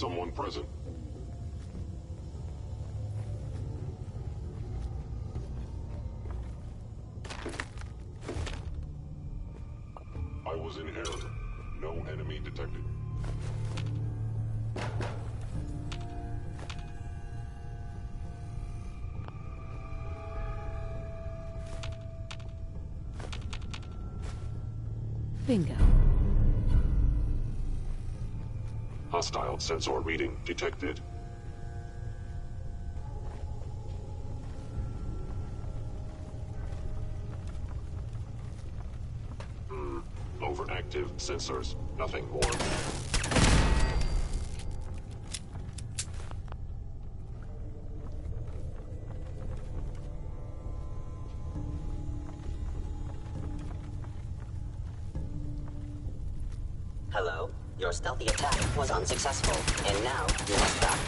someone present. I was in error. No enemy detected. Bingo. Hostile sensor reading detected. Overactive sensors. Nothing more. Hello? Your stealthy attack was unsuccessful, and now you must die.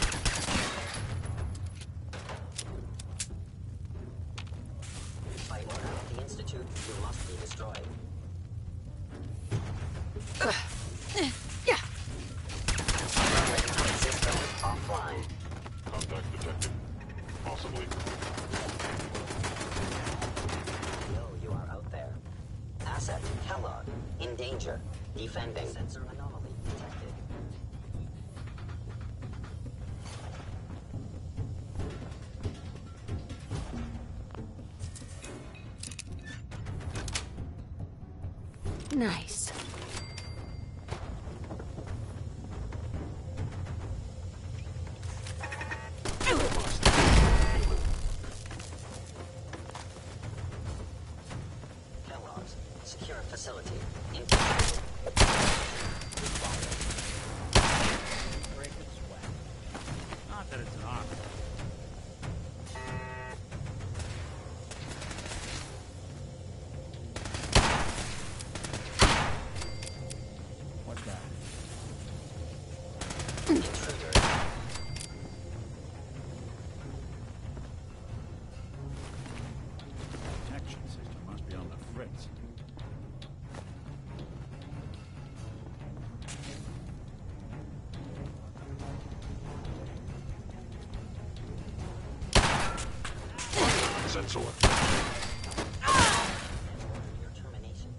By order of the Institute, you must be destroyed. System offline. Contact detected. Possibly. Yo, you are out there. Asset Kellogg. In danger. Defending. Sensor anomaly detected. Nice. Kellogg's. Secure facility. Break it sweat. Not that it's an option. What's that? Intruder. Protection system must be on the fritz. Sensor. Your termination.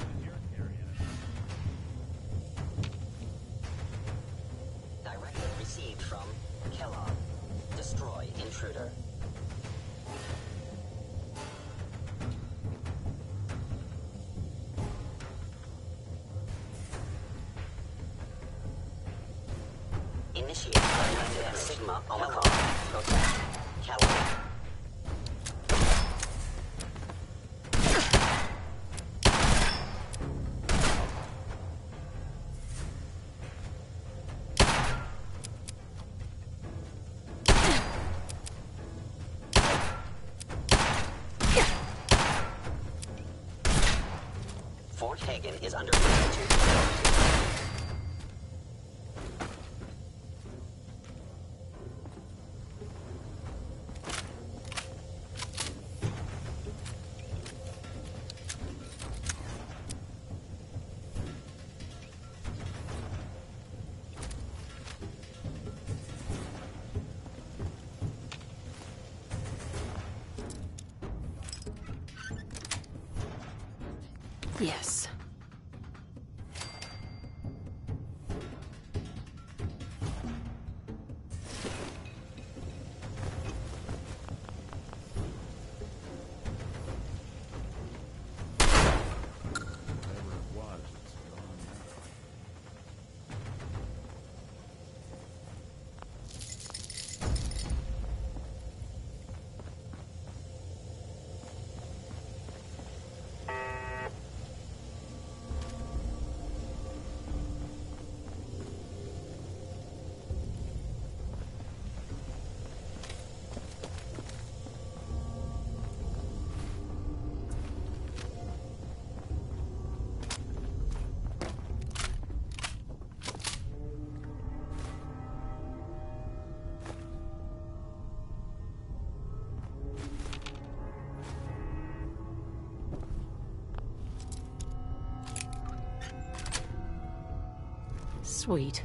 In your area. Directive received from Kellogg. Destroy intruder. Initiate directive Sigma Omicron. Protect Kellogg. Fort Hagen is under siege. Yes. Whatever it was, it's gone now. Sweet.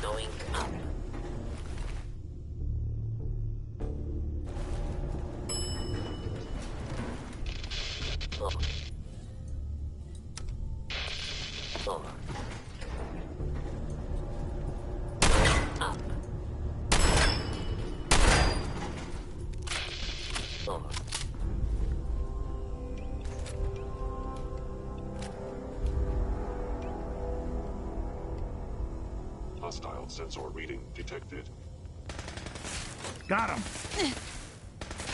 Going up. Lower. Lower. Up. Lower. Hostile sensor reading detected. Got him. Got me.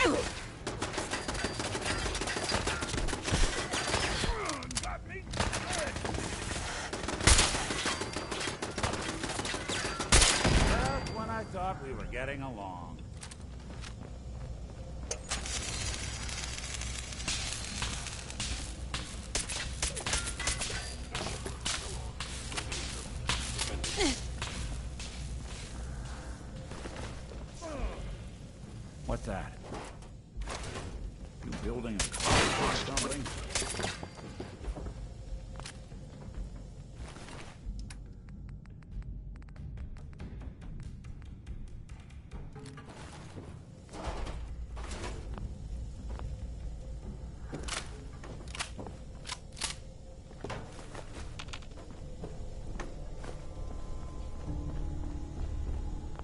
Good. Just when I thought we were getting along. What's that? You building a car or something?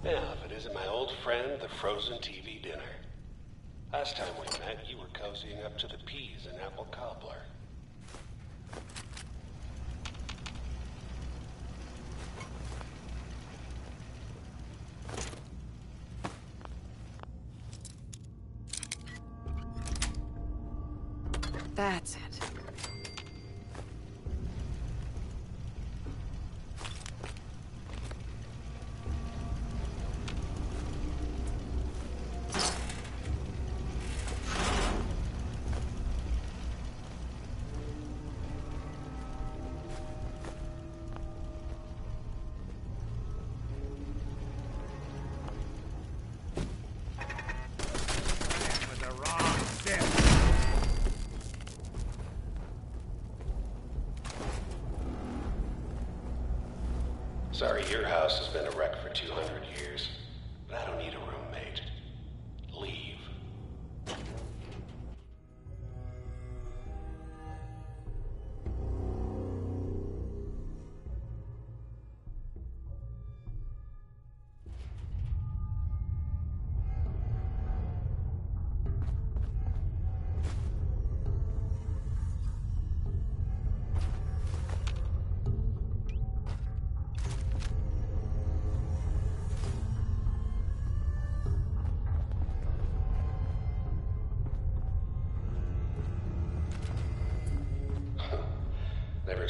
Now, if it isn't my old friend, the frozen TV dinner. Last time we met, you were cozying up to the peas and apple cobbler. That's it. With the wrong stick. Sorry, your house has been a wreck for 200 years, but I don't need a roommate. Leave.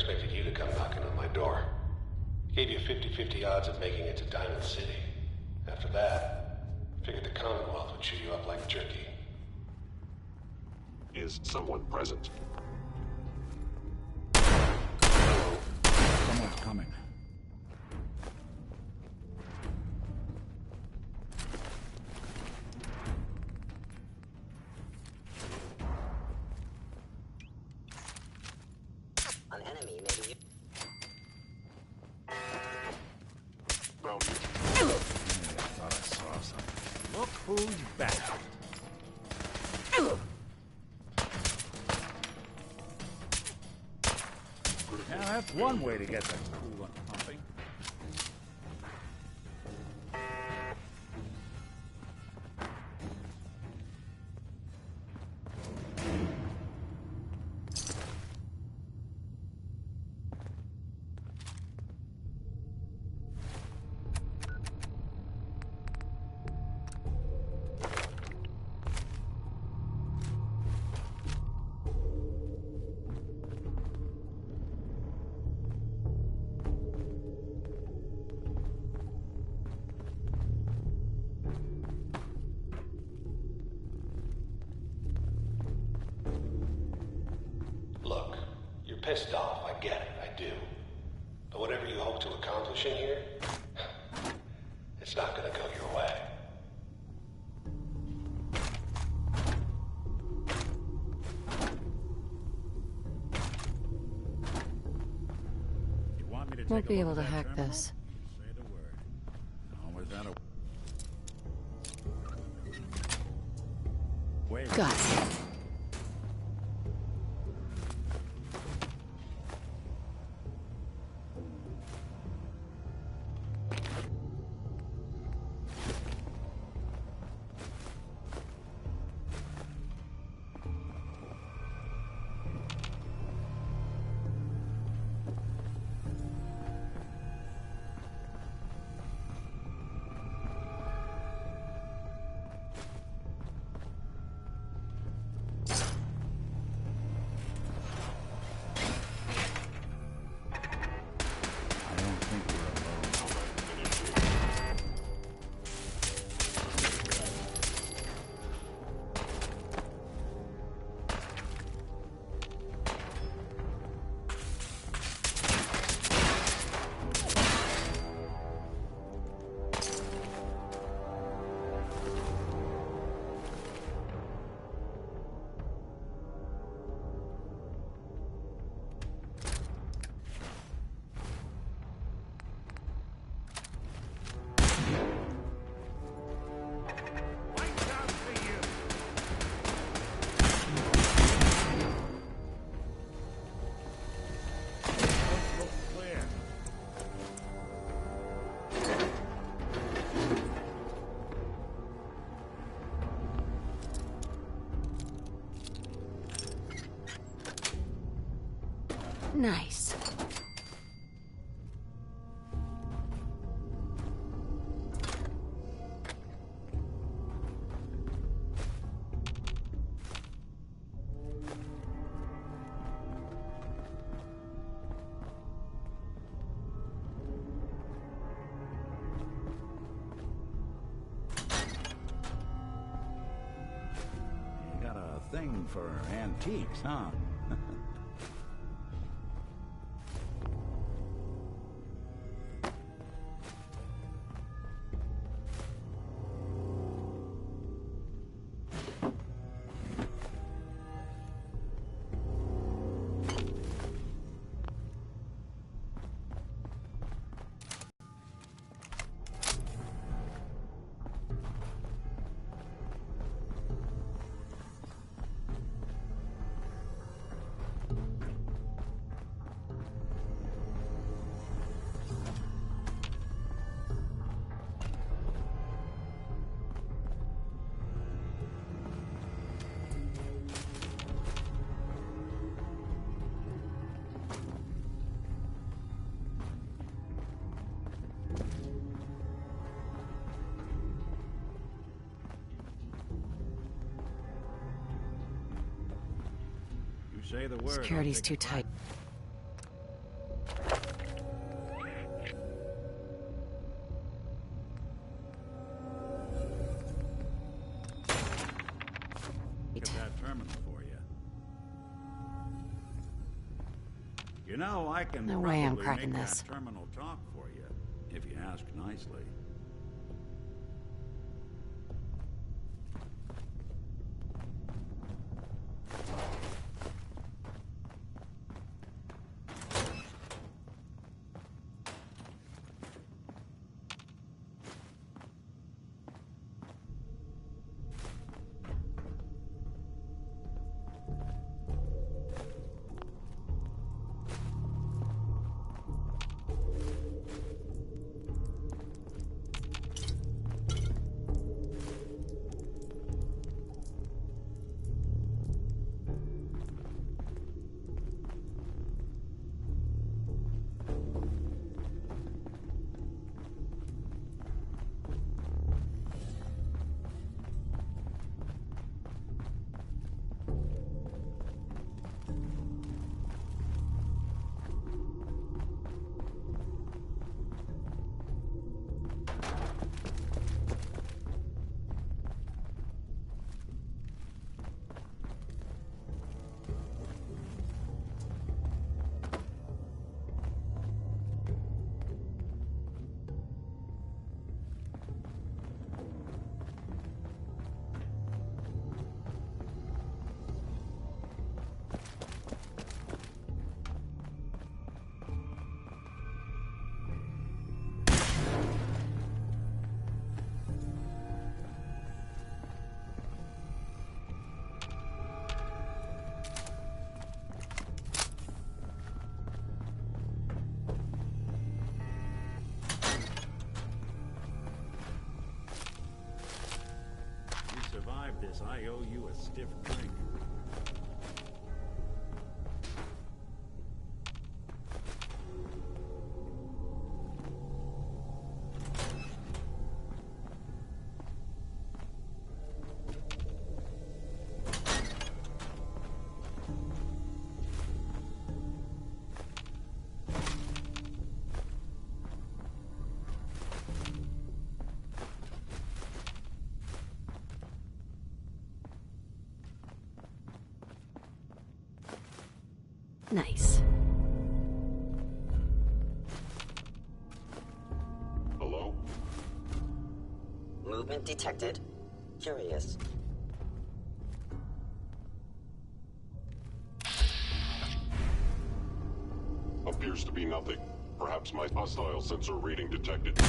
expected you to come knocking on my door. Gave you 50-50 odds of making it to Diamond City. After that, figured the Commonwealth would chew you up like jerky. Is someone present? Someone's coming. An enemy may be... Bounty. I thought I saw something. Look who's back. Now that's one way to get the coolant pumping. Look, you're pissed off, I get it, I do. But whatever you hope to accomplish in here, it's not gonna go your way. You want me to Won't take a be look able to at that hack terminal? this. Say the word. Oh, was that a... Wait. Got it. I don't think we're alone. Lights out for you. Let's go clear. Nice. You got a thing for antiques, huh? You say the word. I'll Security's take too a crack. tight. You know, I can No way I'm probably cracking make this. that terminal talk for you, if you ask nicely. This, I owe you a stiff drink. Nice. Hello? Movement detected. Curious. Appears to be nothing. Perhaps my hostile sensor reading detected.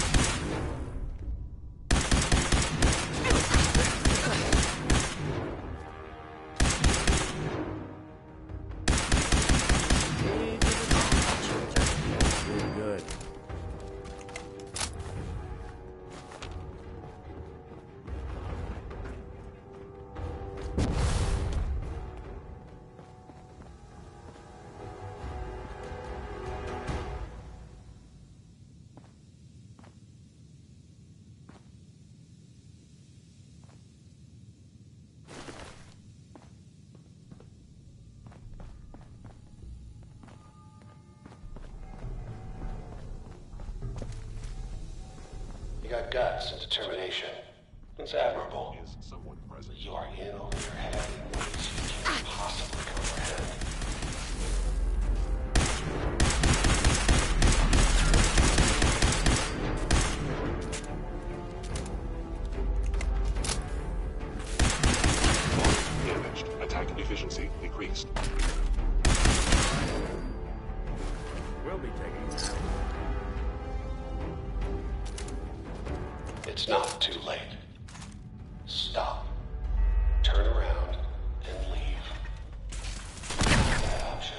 Good. You got guts and determination. It's admirable. Is someone present? You are in over your head in ways you can't possibly comprehend. Damaged. Attack efficiency decreased. We'll be taking that. It's not too late. Stop. Turn around and leave. That option.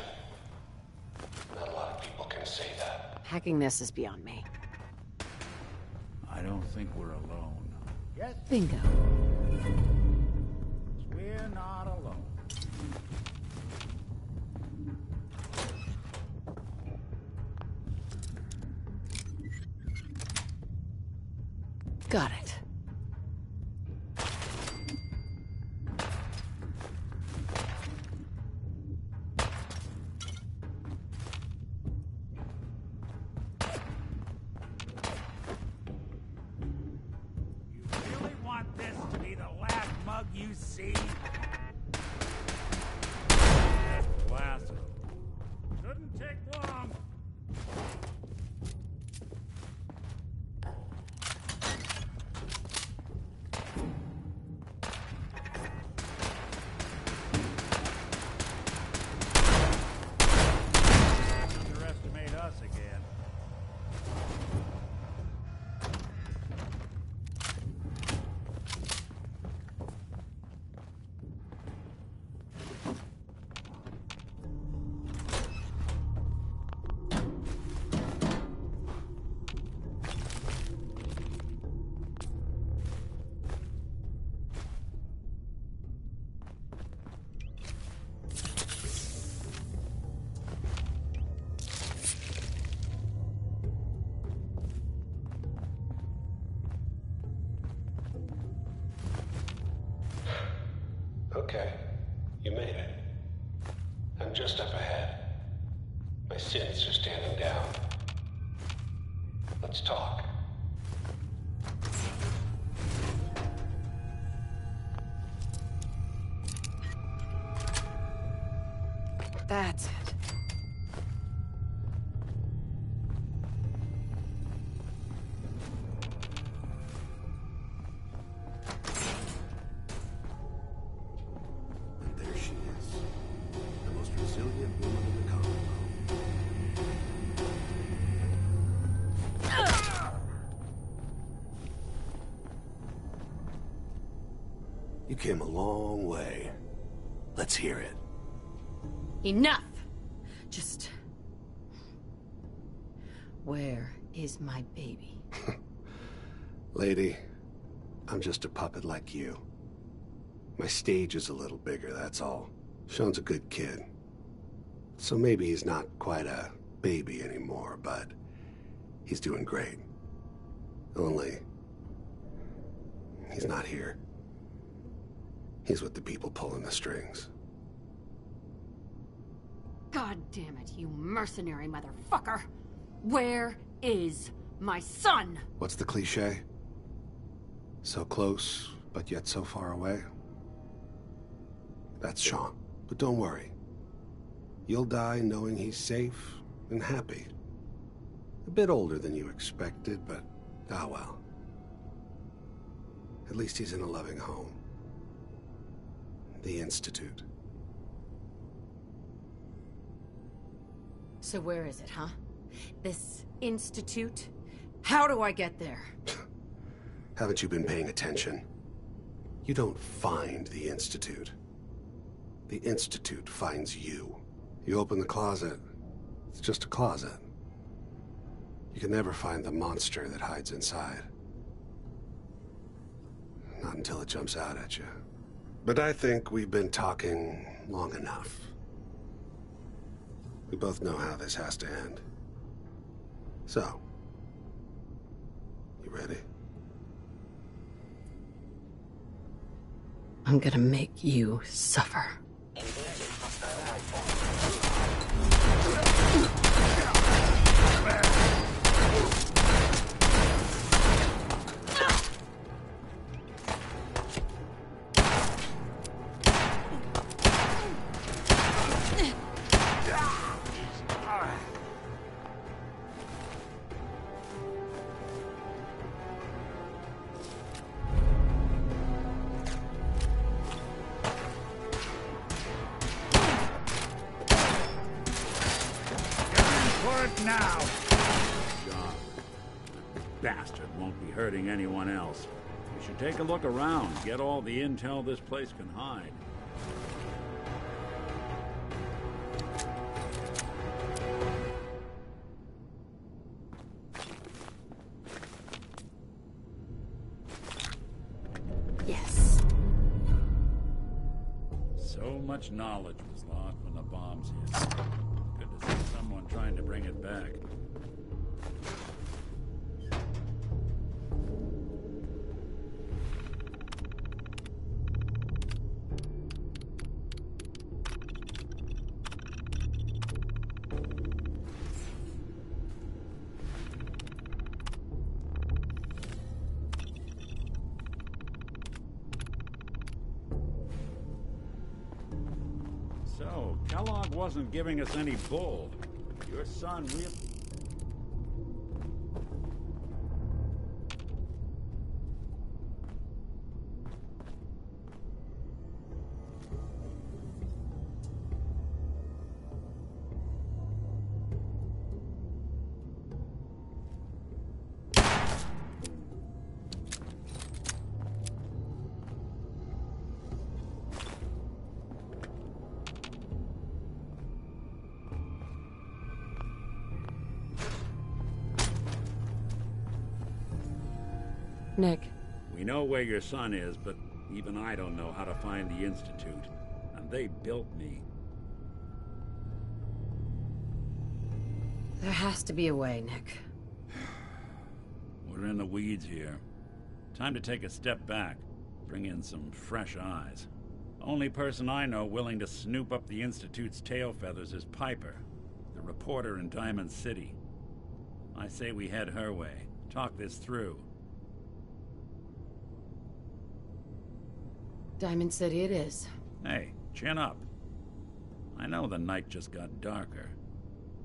Not a lot of people can say that. Hacking this is beyond me. I don't think we're alone. Yes, Bingo. we're not alone. Got it. You really want this to be the last mug you see? That's blasphemy. Shouldn't take long. Okay, you made it. I'm just up ahead. My synths are standing down. Let's talk. That's it. And there she is. The most resilient woman in the Commonwealth. You came a long way. Let's hear it. Enough! Just... Where is my baby? Lady, I'm just a puppet like you. My stage is a little bigger, that's all. Sean's a good kid. So maybe he's not quite a baby anymore, but he's doing great. Only... he's not here. He's with the people pulling the strings. God damn it, you mercenary motherfucker! Where is my son? What's the cliche? So close, but yet so far away? That's Sean. But don't worry. You'll die knowing he's safe and happy. A bit older than you expected, but ah well. At least he's in a loving home. The Institute. So where is it, huh? This institute? How do I get there? Haven't you been paying attention? You don't find the Institute. The Institute finds you. You open the closet, it's just a closet. You can never find the monster that hides inside. Not until it jumps out at you. But I think we've been talking long enough. We both know how this has to end. So, you ready? I'm gonna make you suffer. Engaging hostile life form. Now! John, that bastard won't be hurting anyone else. We should take a look around, get all the intel this place can hide. Yes. So much knowledge was lost when the bombs hit. Good to see someone trying to bring it back. So, Kellogg wasn't giving us any bull. Your son really... Nick. We know where your son is, but even I don't know how to find the Institute. And they built me. There has to be a way, Nick. We're in the weeds here. Time to take a step back. Bring in some fresh eyes. Only person I know willing to snoop up the Institute's tail feathers is Piper, the reporter in Diamond City. I say we head her way. Talk this through. Diamond City it is. Hey, chin up. I know the night just got darker,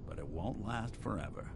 but it won't last forever.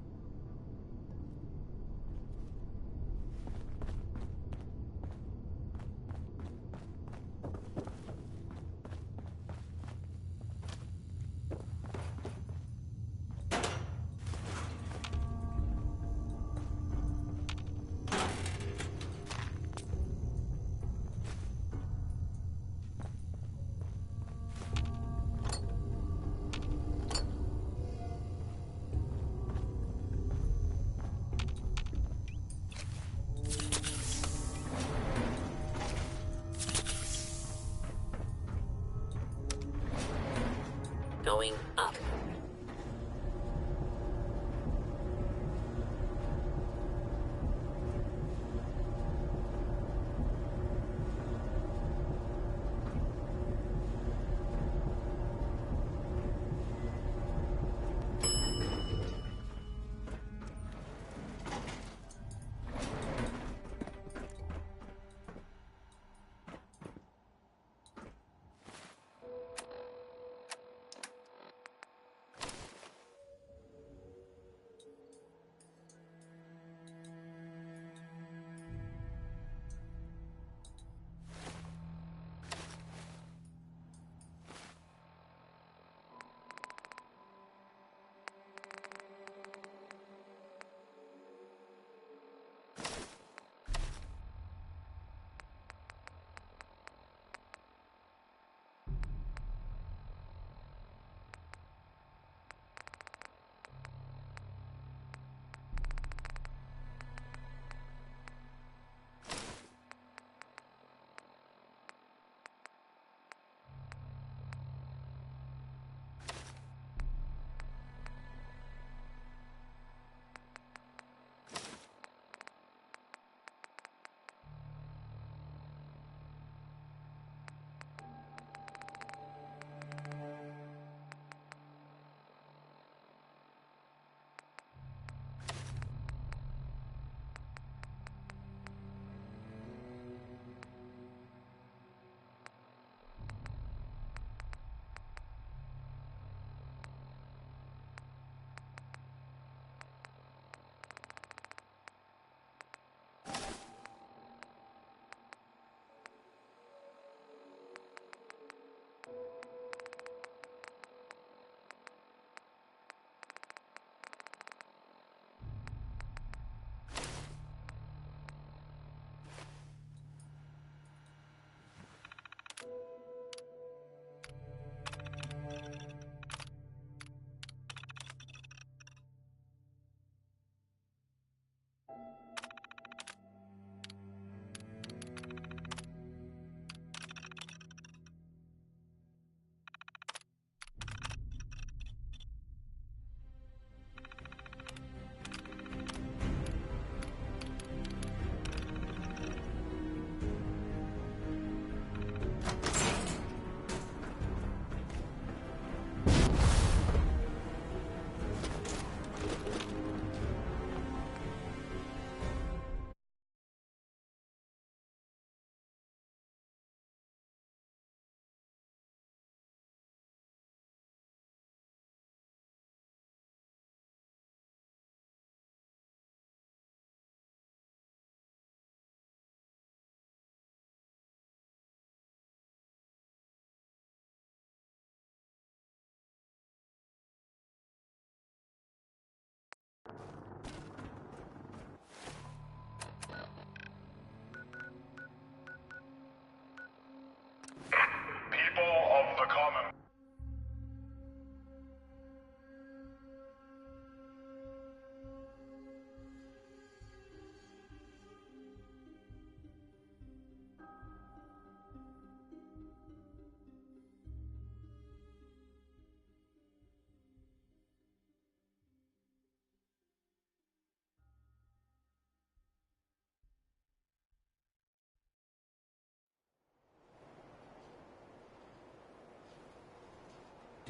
Going up.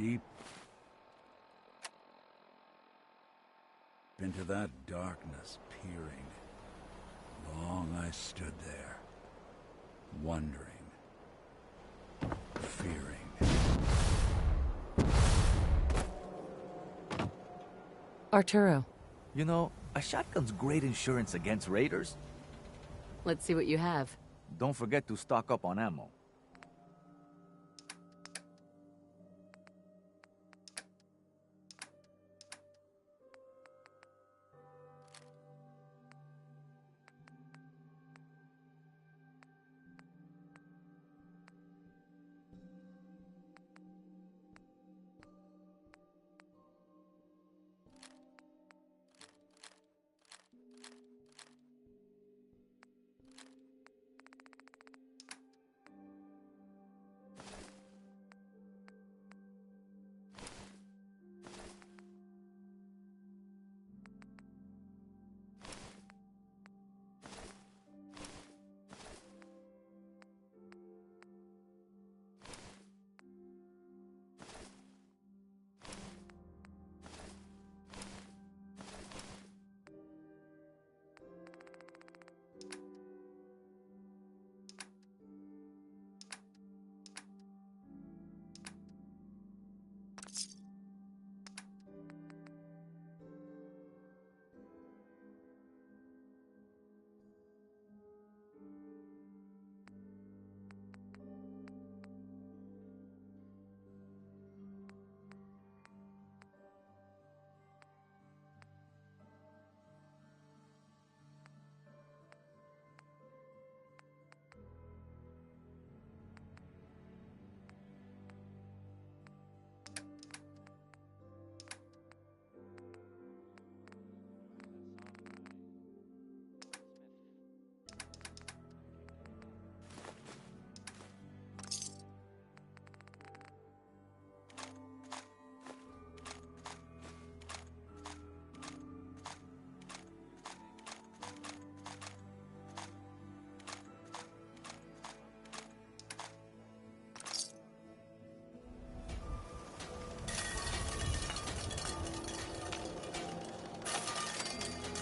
deep into that darkness, peering. Long I stood there, wondering, fearing. Arturo, You know, a shotgun's great insurance against raiders. let's see what you have. Don't forget to stock up on ammo.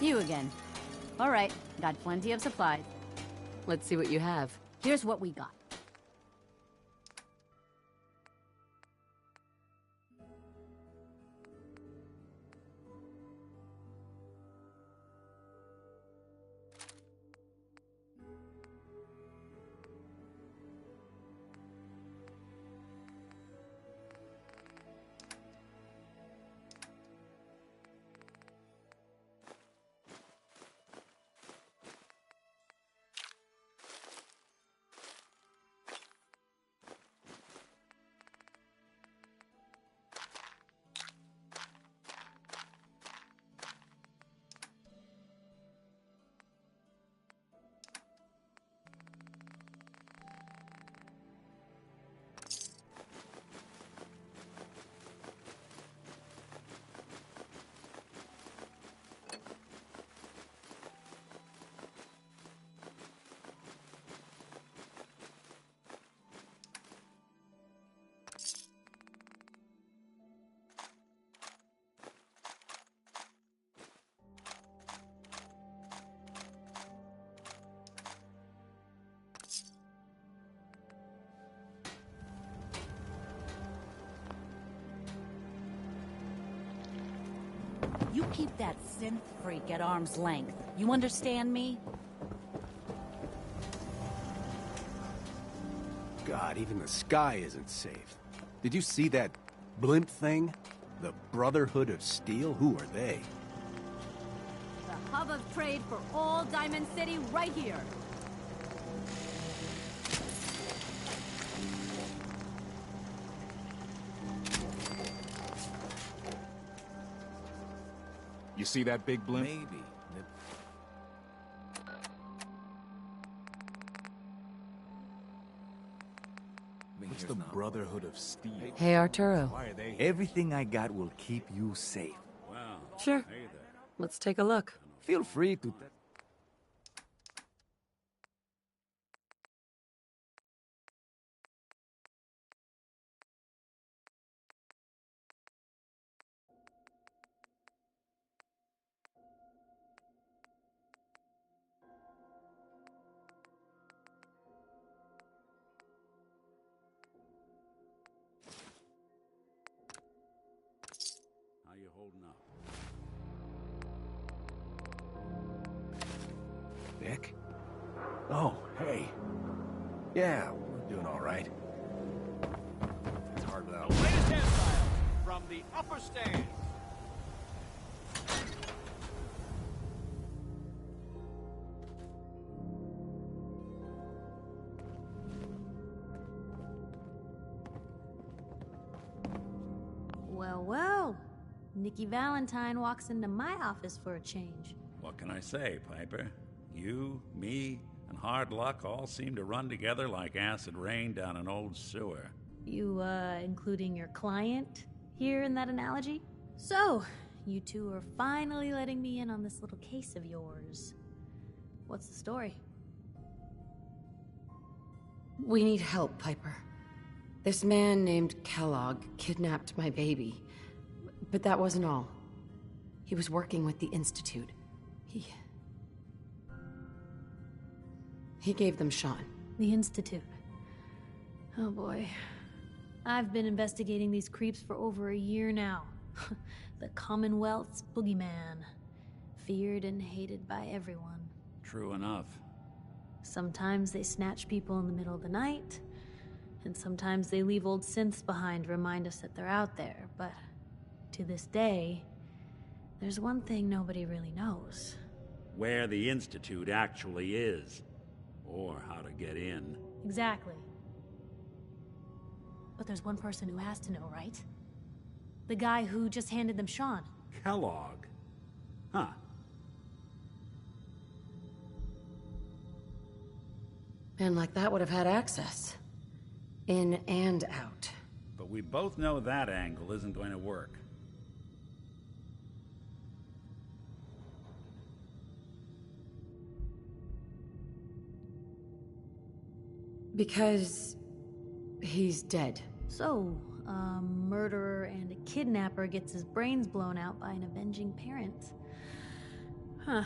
You again. All right, got plenty of supplies. Let's see what you have. Here's what we got. You keep that synth freak at arm's length. You understand me? God, even the sky isn't safe. Did you see that blimp thing? The Brotherhood of Steel? Who are they? The hub of trade for all Diamond City right here. You see that big blimp? Maybe. What's the Brotherhood of Steel? Hey, Arturo. Why are they? Everything I got will keep you safe. Well, Sure. hey there. Let's take a look. Feel free to... holding up? Nick? Oh, hey. Yeah, we're doing all right. It's hard without... The latest hairstyle from the upper stands. Well, well. Nikki Valentine walks into my office for a change. What can I say, Piper? You, me, and hard luck all seem to run together like acid rain down an old sewer. You, including your client here in that analogy? So, you two are finally letting me in on this little case of yours. What's the story? We need help, Piper. This man named Kellogg kidnapped my baby. But that wasn't all. He was working with the Institute. He gave them Sean. The Institute. Oh boy. I've been investigating these creeps for over a year now. The Commonwealth's boogeyman. Feared and hated by everyone. True enough. Sometimes they snatch people in the middle of the night, and sometimes they leave old synths behind to remind us that they're out there, but to this day, there's one thing nobody really knows. Where the Institute actually is. Or how to get in. Exactly. But there's one person who has to know, right? The guy who just handed them Sean. Kellogg? Huh. Man like that would have had access. In and out. But we both know that angle isn't going to work. Because he's dead. So, a murderer and a kidnapper gets his brains blown out by an avenging parent. Huh.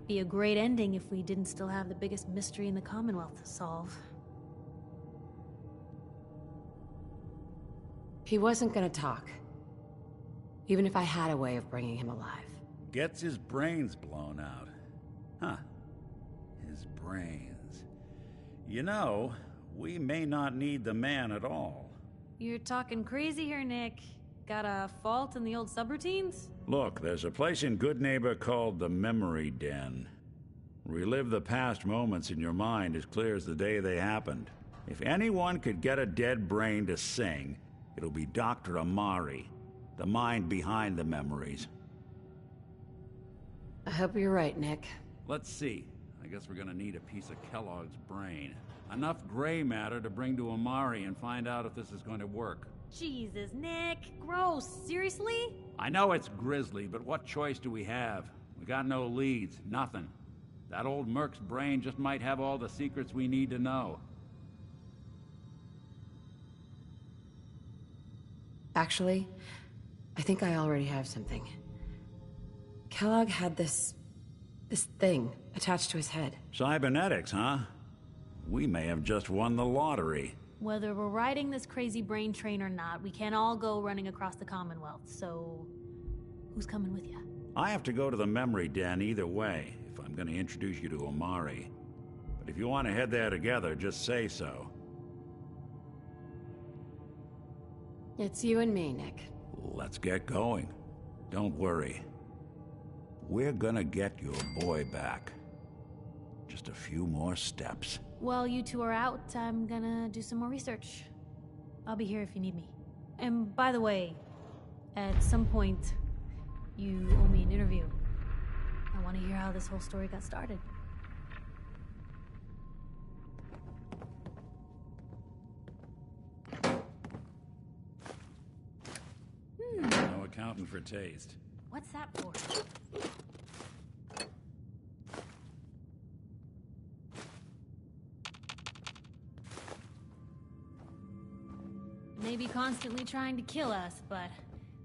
Be a great ending if we didn't still have the biggest mystery in the Commonwealth to solve. He wasn't gonna talk. Even if I had a way of bringing him alive. Gets his brains blown out. Huh. His brains. You know, we may not need the man at all. You're talking crazy here, Nick. Got a fault in the old subroutines? Look, there's a place in Good Neighbor called the Memory Den. Relive the past moments in your mind as clear as the day they happened. If anyone could get a dead brain to sing, it'll be Dr. Amari, the mind behind the memories. I hope you're right, Nick. Let's see. I guess we're gonna need a piece of Kellogg's brain. Enough gray matter to bring to Amari and find out if this is going to work. Jesus, Nick. Gross. Seriously? I know it's grisly, but what choice do we have? We got no leads, nothing. That old Merc's brain just might have all the secrets we need to know. Actually, I think I already have something. Kellogg had this thing attached to his head. Cybernetics, huh? We may have just won the lottery. Whether we're riding this crazy brain train or not, we can't all go running across the Commonwealth, so... who's coming with you? I have to go to the Memory Den either way, if I'm gonna introduce you to Amari. But if you want to head there together, just say so. It's you and me, Nick. Let's get going. Don't worry. We're gonna get your boy back. Just a few more steps. While you two are out, I'm gonna do some more research. I'll be here if you need me. And by the way, at some point, you owe me an interview. I want to hear how this whole story got started. No accounting for taste. What's that for? Maybe constantly trying to kill us, but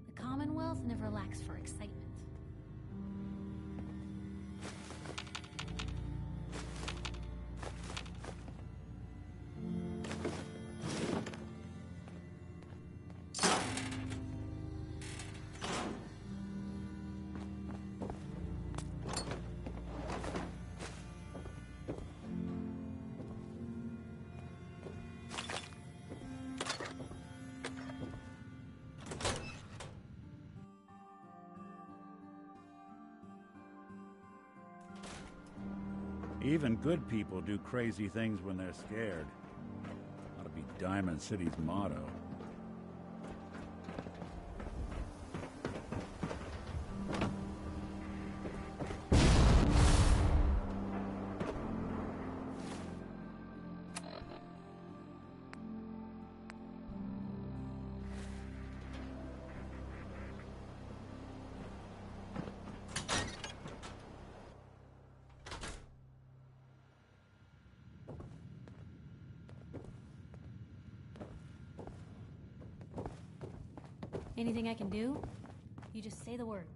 the Commonwealth never lacks for excitement. Even good people do crazy things when they're scared. Ought to be Diamond City's motto. Anything I can do? You just say the word.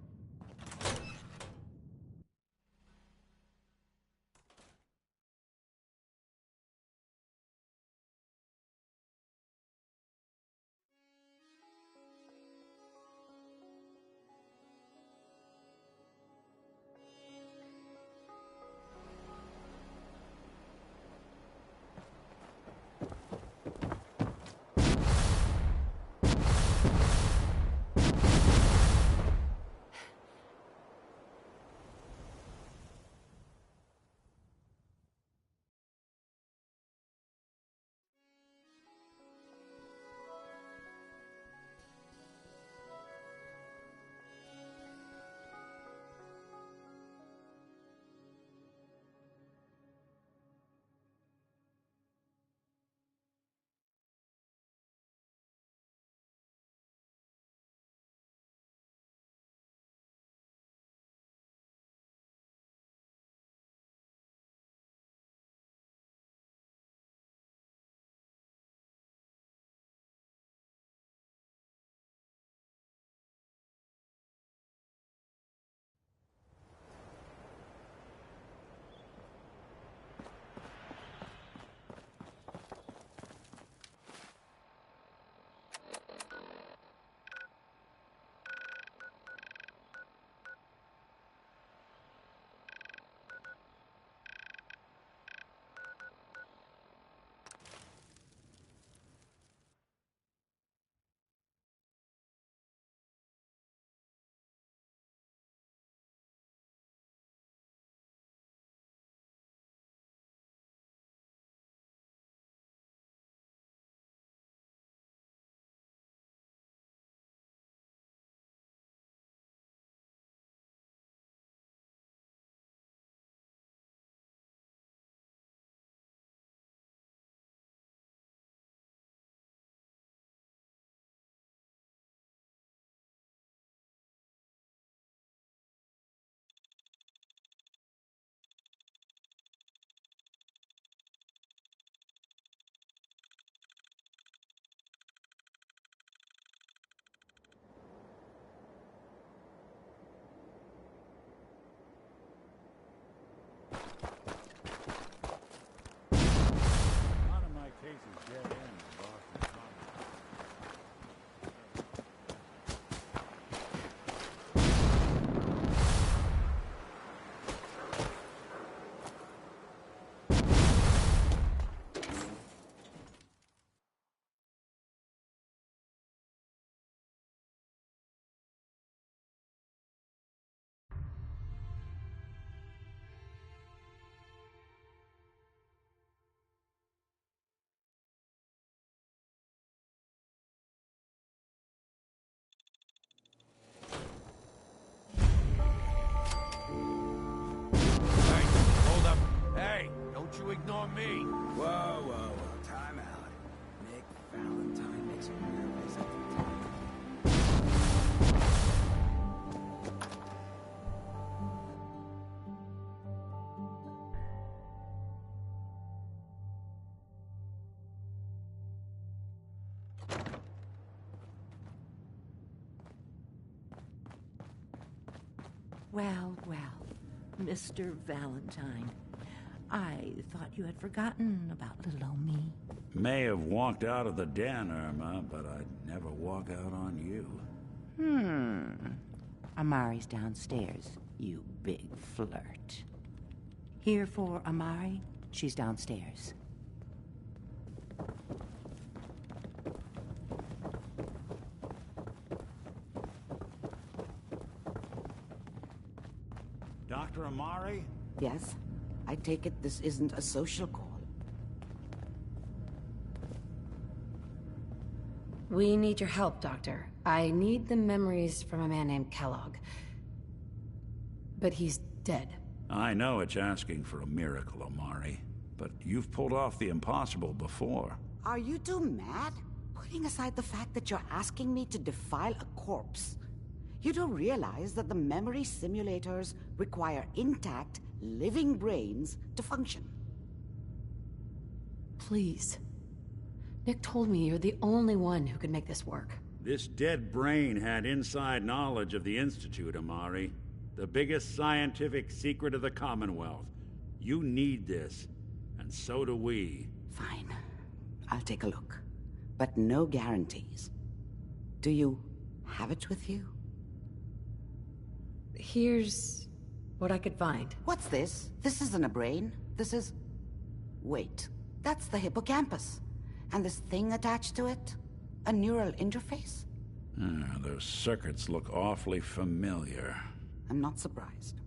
Don't you ignore me! Whoa, whoa, whoa. Time out. Nick Valentine makes a rare visit from time. Well, well, Mr. Valentine. I thought you had forgotten about little old me. May have walked out of the den, Irma, but I'd never walk out on you. Amari's downstairs, you big flirt. Here for Amari? She's downstairs. Dr. Amari? Yes? I take it this isn't a social call. We need your help, Doctor. I need the memories from a man named Kellogg. But he's dead. I know it's asking for a miracle, Amari. But you've pulled off the impossible before. Are you two mad? Putting aside the fact that you're asking me to defile a corpse, you do realize that the memory simulators require intact, living brains to function. Please. Nick told me you're the only one who can make this work. This dead brain had inside knowledge of the Institute, Amari. The biggest scientific secret of the Commonwealth. You need this, and so do we. Fine. I'll take a look. But no guarantees. Do you have it with you? Here's what I could find. What's this? This isn't a brain. This is... Wait. That's the hippocampus. And this thing attached to it? A neural interface? Those circuits look awfully familiar. I'm not surprised.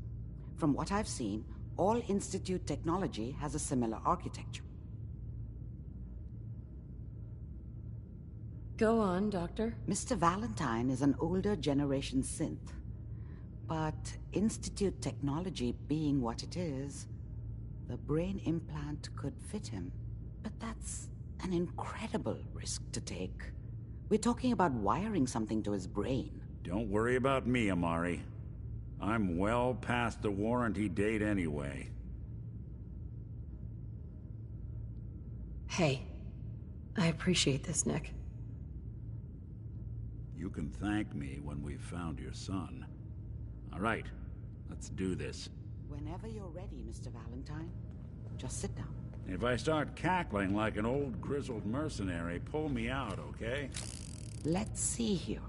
From what I've seen, all Institute technology has a similar architecture. Go on, Doctor. Mr. Valentine is an older generation synth. But Institute technology being what it is, the brain implant could fit him. But that's an incredible risk to take. We're talking about wiring something to his brain. Don't worry about me, Amari. I'm well past the warranty date anyway. Hey, I appreciate this, Nick. You can thank me when we've found your son. All right, let's do this. Whenever you're ready, Mr. Valentine. Just sit down. If I start cackling like an old grizzled mercenary, pull me out, okay? Let's see here.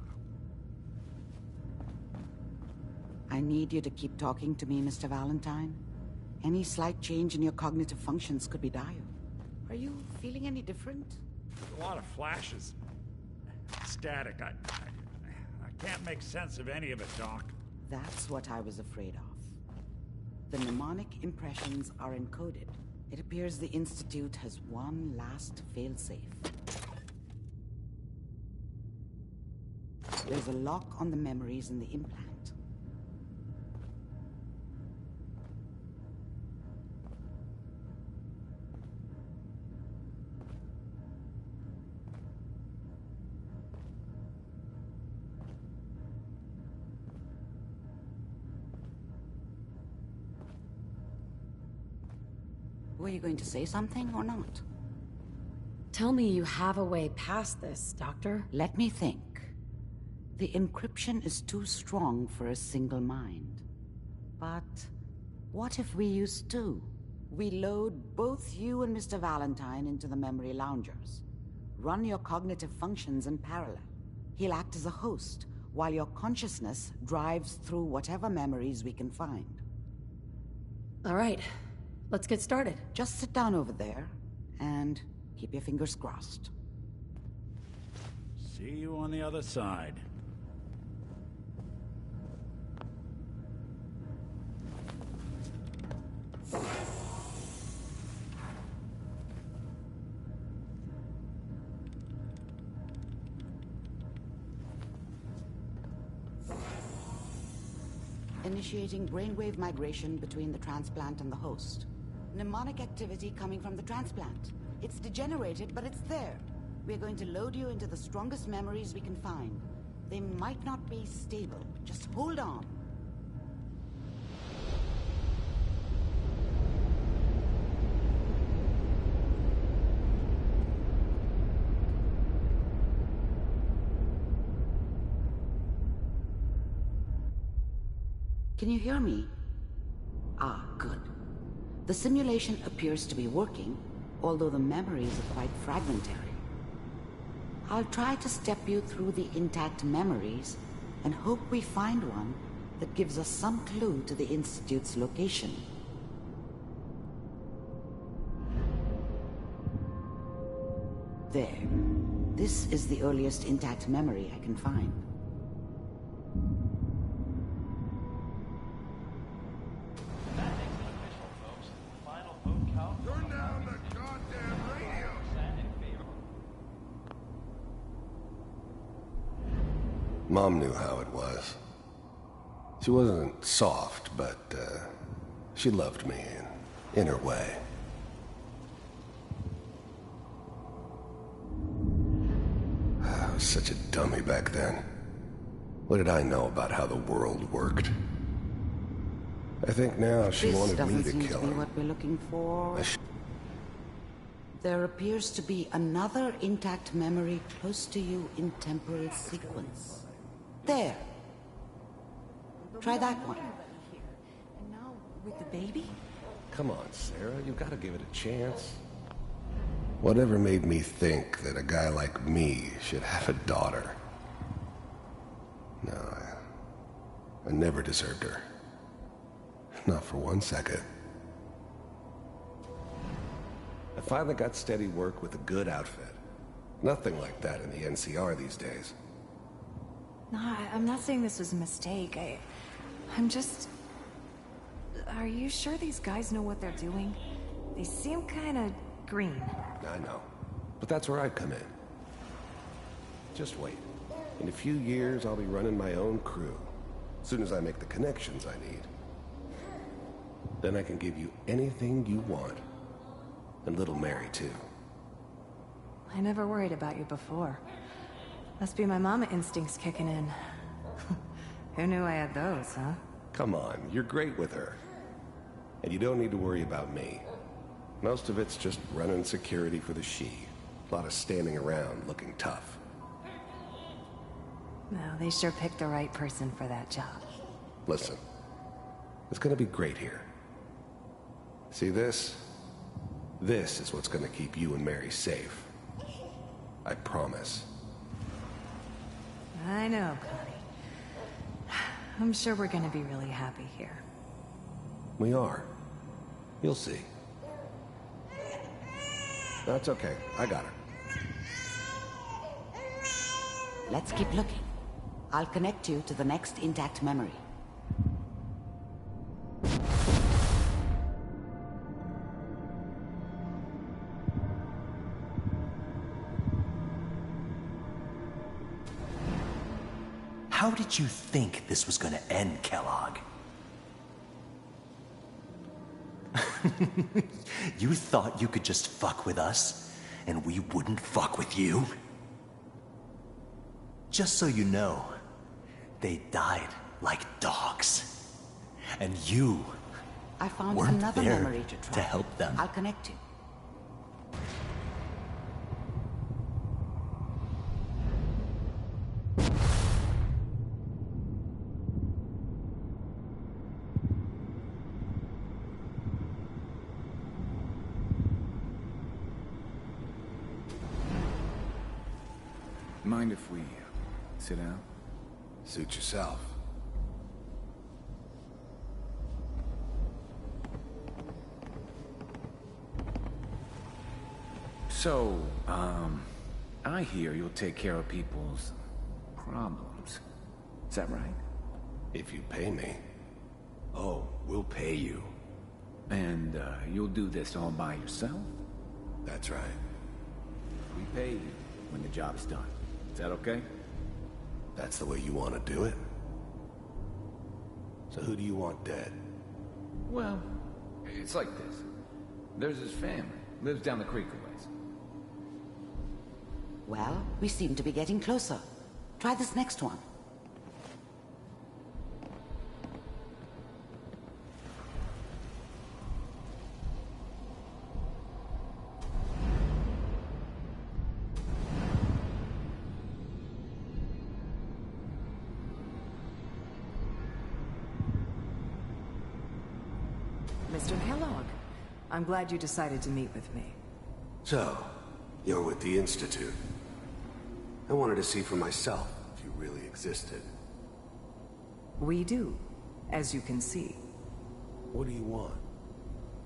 I need you to keep talking to me, Mr. Valentine. Any slight change in your cognitive functions could be dire. Are you feeling any different? A lot of flashes. Static. I can't make sense of any of it, Doc. That's what I was afraid of. The mnemonic impressions are encoded. It appears the Institute has one last failsafe. There's a lock on the memories in the implant. Were you going to say something or not? Tell me you have a way past this, Doctor. Let me think. The encryption is too strong for a single mind. But what if we use two? We load both you and Mr. Valentine into the memory loungers. Run your cognitive functions in parallel. He'll act as a host, while your consciousness drives through whatever memories we can find. All right. Let's get started. Just sit down over there, and keep your fingers crossed. See you on the other side. Initiating brainwave migration between the transplant and the host. Mnemonic activity coming from the transplant. It's degenerated, but it's there. We're going to load you into the strongest memories we can find. They might not be stable. Just hold on. Can you hear me? Ah, good. The simulation appears to be working, although the memories are quite fragmentary. I'll try to step you through the intact memories and hope we find one that gives us some clue to the Institute's location. There. This is the earliest intact memory I can find. Mom knew how it was. She wasn't soft, but she loved me in her way. I was such a dummy back then. What did I know about how the world worked? I think now she wanted me to kill him. What we're looking for. There appears to be another intact memory close to you in temporal sequence. There. Try that one. And now with the baby? Come on, Sarah, you gotta give it a chance. Whatever made me think that a guy like me should have a daughter? No, I never deserved her. Not for 1 second. I finally got steady work with a good outfit. Nothing like that in the NCR these days. No, I'm not saying this was a mistake. I'm just... Are you sure these guys know what they're doing? They seem kind of green. I know. But that's where I come in. Just wait. In a few years, I'll be running my own crew. As soon as I make the connections I need. Then I can give you anything you want. And little Mary, too. I never worried about you before. Must be my mama instincts kicking in. Who knew I had those, huh? Come on, you're great with her. And you don't need to worry about me. Most of it's just running security for the she. A lot of standing around looking tough. No, they sure picked the right person for that job. Listen, it's gonna be great here. See this? This is what's gonna keep you and Mary safe. I promise. I know, Connie. I'm sure we're gonna be really happy here. We are. You'll see. That's okay. I got her. Let's keep looking. I'll connect you to the next intact memory. How did you think this was gonna end, Kellogg? You thought you could just fuck with us, and we wouldn't fuck with you? Just so you know, they died like dogs. And you I found weren't another there memory to try. to help them. I'll connect you. Mind if we sit down? Suit yourself. So, I hear you'll take care of people's problems. Is that right? If you pay me. Oh, we'll pay you. And, you'll do this all by yourself? That's right. We pay you when the job's done. Is that okay? That's the way you want to do it? So who do you want dead? Well, it's like this. There's his family. Lives down the creek a ways. Well, we seem to be getting closer. Try this next one. Mr. Kellogg, I'm glad you decided to meet with me. So, you're with the Institute. I wanted to see for myself if you really existed. We do, as you can see. What do you want?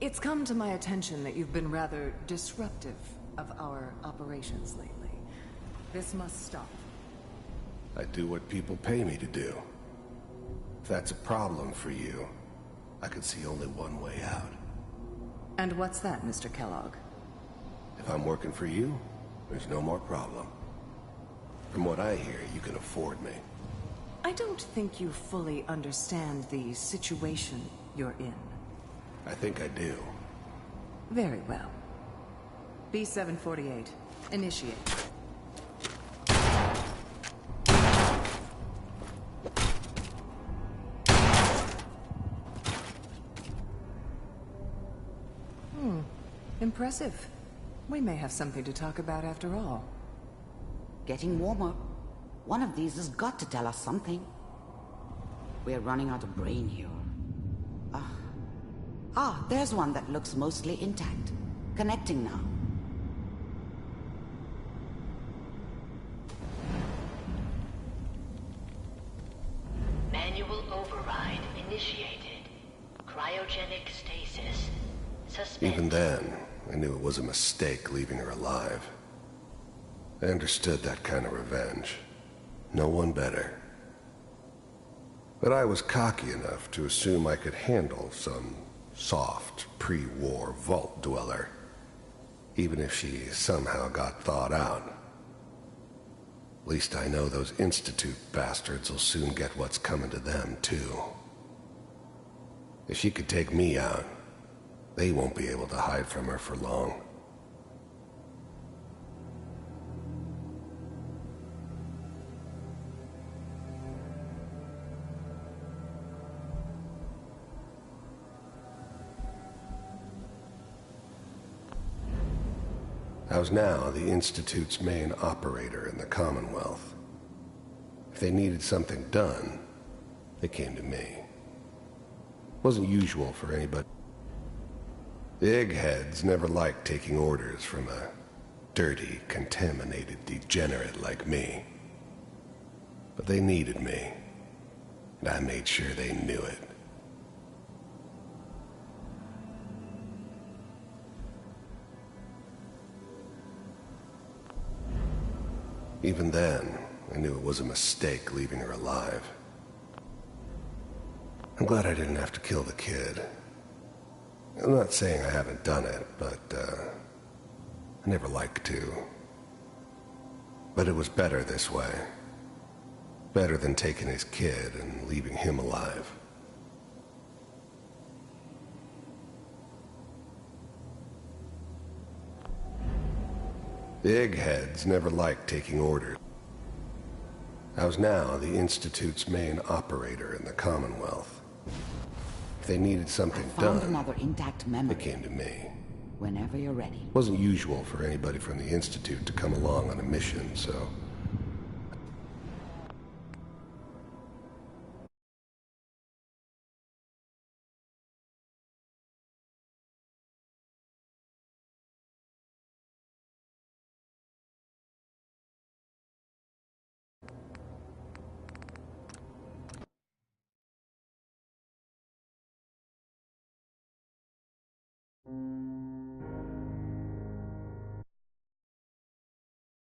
It's come to my attention that you've been rather disruptive of our operations lately. This must stop. I do what people pay me to do. If that's a problem for you, I could see only one way out. And what's that, Mr. Kellogg? If I'm working for you, there's no more problem. From what I hear, you can afford me. I don't think you fully understand the situation you're in. I think I do. Very well. B-748, initiate. Impressive. We may have something to talk about after all. Getting warmer. One of these has got to tell us something. We're running out of brain here. There's one that looks mostly intact. Connecting now. Manual override initiated. Cryogenic stasis. Suspended. Even then, I knew it was a mistake leaving her alive. I understood that kind of revenge. No one better. But I was cocky enough to assume I could handle some soft, pre-war vault dweller, even if she somehow got thawed out. At least I know those Institute bastards will soon get what's coming to them, too. If she could take me out, they won't be able to hide from her for long. I was now the Institute's main operator in the Commonwealth. If they needed something done, they came to me. It wasn't usual for anybody. The eggheads never liked taking orders from a dirty, contaminated degenerate like me. But they needed me, and I made sure they knew it. Even then, I knew it was a mistake leaving her alive. I'm glad I didn't have to kill the kid. I'm not saying I haven't done it, but, I never liked to. But it was better this way. Better than taking his kid and leaving him alive. The eggheads never liked taking orders. I was now the Institute's main operator in the Commonwealth. If they needed something done, another intact memory. They came to me. Whenever you're ready. It wasn't usual for anybody from the Institute to come along on a mission, so